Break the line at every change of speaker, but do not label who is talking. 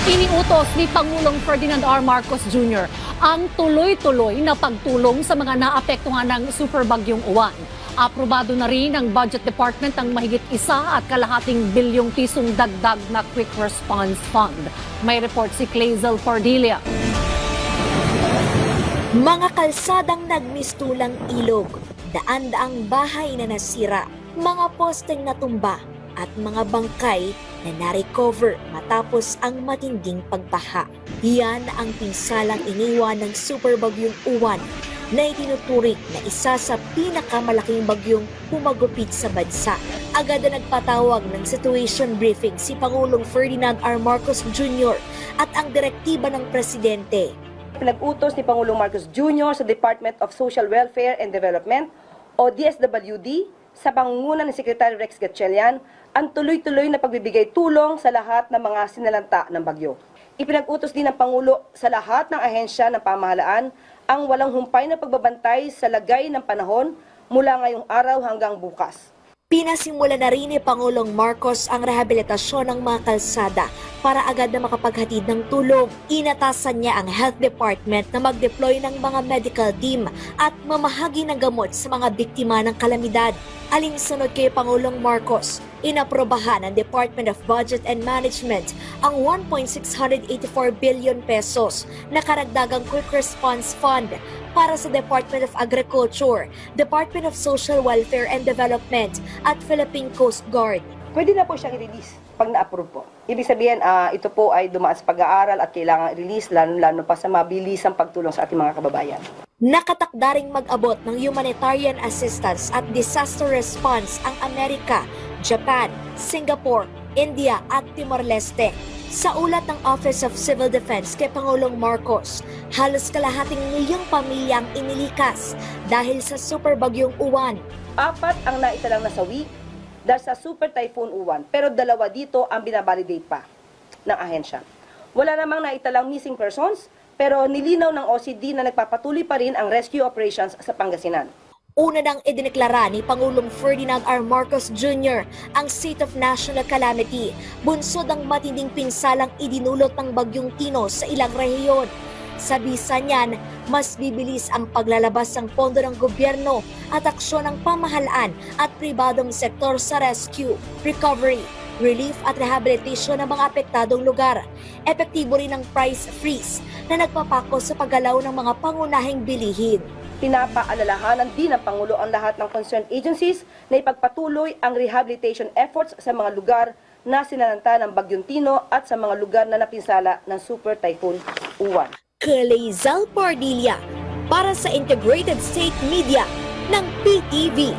Iniutos ni Pangulong Ferdinand R. Marcos Jr. ang tuloy-tuloy na pagtulong sa mga naapektuhan ng superbagyong Uwan. Aprobado na rin ng Budget Department ang mahigit 1.5 bilyong pisong dagdag na Quick Response Fund. May report si Clazel Cordelia.
Mga kalsadang nagmistulang ilog, daan-daang bahay na nasira, mga posteng natumba, at mga bangkay na na-recover matapos ang matinding pagbaha. Yan ang pinsalang iniwan ng superbagyong Uwan na itinuturing na isa sa pinakamalaking bagyong humagupit sa bansa. Agad na nagpatawag ng situation briefing si Pangulong Ferdinand R. Marcos Jr. at ang direktiba ng Presidente.
Pinag-utos ni Pangulong Marcos Jr. sa Department of Social Welfare and Development o DSWD sa pangunguna ni Secretary Rex Gatchalian ang tuloy-tuloy na pagbibigay tulong sa lahat ng mga sinalanta ng bagyo. Ipinag-utos din ng Pangulo sa lahat ng ahensya ng pamahalaan ang walang humpay na pagbabantay sa lagay ng panahon mula ngayong araw hanggang bukas.
Pinasimula na rin ni Pangulong Marcos ang rehabilitasyon ng mga kalsada para agad na makapaghatid ng tulong. Inatasan niya ang Health Department na mag-deploy ng mga medical team at mamahagi ng gamot sa mga biktima ng kalamidad. Alinsunod kay Pangulong Marcos, inaprobahan ng Department of Budget and Management ang 1.684 billion pesos na karagdagang Quick Response Fund para sa Department of Agriculture, Department of Social Welfare and Development at Philippine Coast Guard.
Pwede na po siyang i-release pag na-approve po. Ibig sabihin, ito po ay dumaan sa pag-aaral at kailangan i-release lalo pa sa mabilisang pagtulong sa ating mga kababayan.
Nakatakda ring mag-abot ng humanitarian assistance at disaster response ang Amerika, Japan, Singapore, India at Timor-Leste. Sa ulat ng Office of Civil Defense kay Pangulong Marcos, halos kalahating milyong pamilya ang inilikas dahil sa superbagyong Uwan.
4 ang naitalang nasawi dahil sa Super Typhoon Uwan, pero 2 dito ang binabalidate pa ng ahensya. Wala namang naitalang missing persons, pero nilinaw ng OCD na nagpapatuloy pa rin ang rescue operations sa Pangasinan.
Una nang idineklara ni Pangulong Ferdinand R. Marcos Jr. ang State of National Calamity, bunsod ang matinding pinsalang idinulot ng Bagyong Tino sa ilang rehiyon. Sa bisa niyan, mas bibilis ang paglalabas ng pondo ng gobyerno at aksyon ng pamahalaan at pribadong sektor sa rescue, recovery, relief at rehabilitation ng mga apektadong lugar. Epektibo rin ang price freeze na nagpapako sa paggalaw ng mga pangunahing bilihin.
Pinapaalalahanan din ng Pangulo ang lahat ng concerned agencies na ipagpatuloy ang rehabilitation efforts sa mga lugar na sinalanta ng Bagyong Tino at sa mga lugar na napinsala ng Super Typhoon Uwan.
Clazel Cordelia para sa Integrated State Media ng PTV.